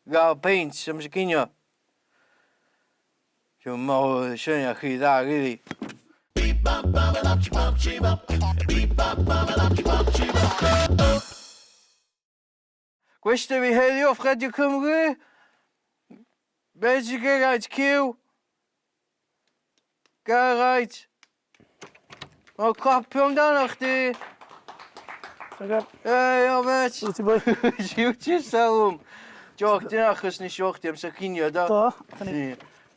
gael peint am sy'n ginio. Dwi'n meddwl syniad chi dda, rili. Gwestiwn fi heddiw off Radio Cymru. Be sy'n Geraint Q? Geraint. O, clapio amdano chdi. Hey, o, met. Wyt ti boi? Siwt i'r salwm. Joc, dyna achos nes i chdi am sy'n ginio, do? Do.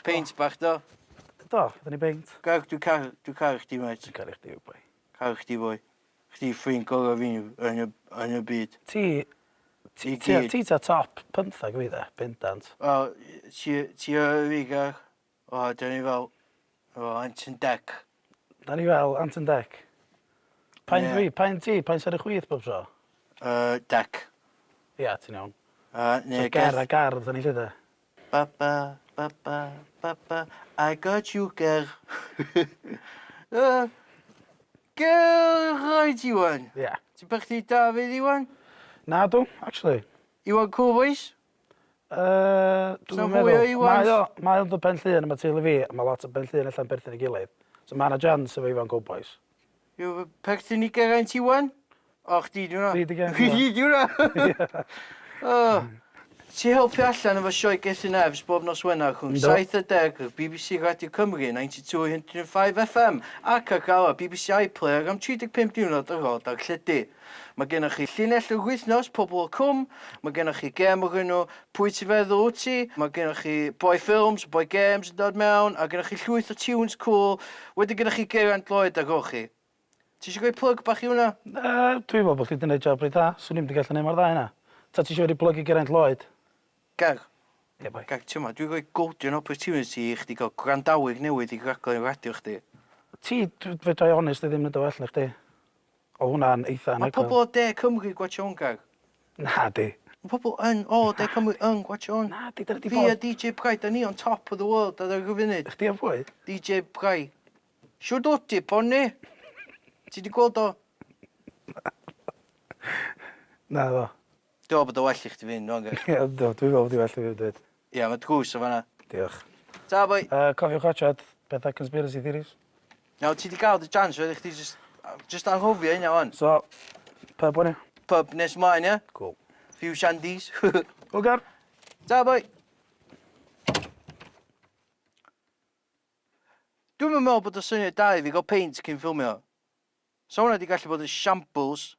Peint bach, do? Do, da ni beint. Gag, dwi'n car chdi, mate. Ti'n cael eich diw, boi. Car chdi, boi. Chdi ffrind gorau fi yn y byd. Ti ta top 15 fi dda, bendant. O, ti o fi gar. O, da ni fel. O, Anton Deck. Da ni fel Anton Deck. Pa'n Ie. fi, pa'n ti, pa'n ser y chwith bob tro? Deck. Ia, ti'n iawn. Ne, So ger a gar, da ni lle da. Papa, papa, papa, I got you, ger. Ger rhaid Iwan. Ia. Ti'n bach di David Iwan? Na dw, actually. Iwan Cowboys? Dwi'n So fwy o Iwans? Mae o'n dod Ben Llŷn am y teulu fi, a mae lot o Ben Llŷn allan berthyn i gilydd. So mae yna chance efo Iwan Cowboys. Yw perthyn i Geraint Iwan? O, chdi di hwnna? Fi 'di Geraint Chdi di hwnna? O. Ti helpu allan efo sioe Gethin Evs bob nos Wener rhwng Yndw. 7 a 10 BBC Radio Cymru 92.5 FM ac ar gael BBC iPlayer am 35 diwrnod ar ôl darlledu. Mae gennych chi llinell y wythnos, pobl o cwm, mae gennych chi gem o'r enw Pwy ti feddwl wyt ti, mae gennych chi Boi Films, Boi Games yn dod mewn, a gennych chi llwyth o tunes cool, wedyn gennych chi Geraint Lloyd ar ôl chi. Ti eisiau gweud plug bach i hwnna? Dwi'n meddwl bod chi wedi gwneud job reit dda, swn i'n wedi gallu gwneud mor dda hynna. Ta ti eisiau wedi plygu Geraint Lloyd? Gag. Ie, boi. Gag, ti'n ma, dwi'n rhoi golden opportunity i chdi gael gwrandawyr newydd i raglen radio chdi. Ti, fedra i onest, ddim yn dod allan i chdi. O hwnna'n eitha Mae anhygoel. pobl o De Cymru gwachio hwn, Gag. Na di. Mae pobl o De Cymru yn gwachio hwn. Na di, dyna di Fi a bod. DJ Prai, da ni on top of the world ar y gyfunud. Chdi am fwy? DJ Prai. Siwr dod ti, ponni? Ti di gweld o? Na do. Do, bod o well i chdi fynd, no, Gag. Ie, do, dwi'n meddwl wedi well i fi dweud. Ia, mae drws o fanna. Diolch. Ta, boi. Cofiwch atchad, bethau conspiracy theories. Nawr, ti di gael dy chance, roedd chdi just anghofio hynna, wan. So, pub wni? Pub nes mlaen, ia? Cool. Few shandies. Wgar. Ta, boi. Dwi'n meddwl bod o syniad da i fi gael paint cyn ffilmio. So hwnna di gallu bod yn shambles.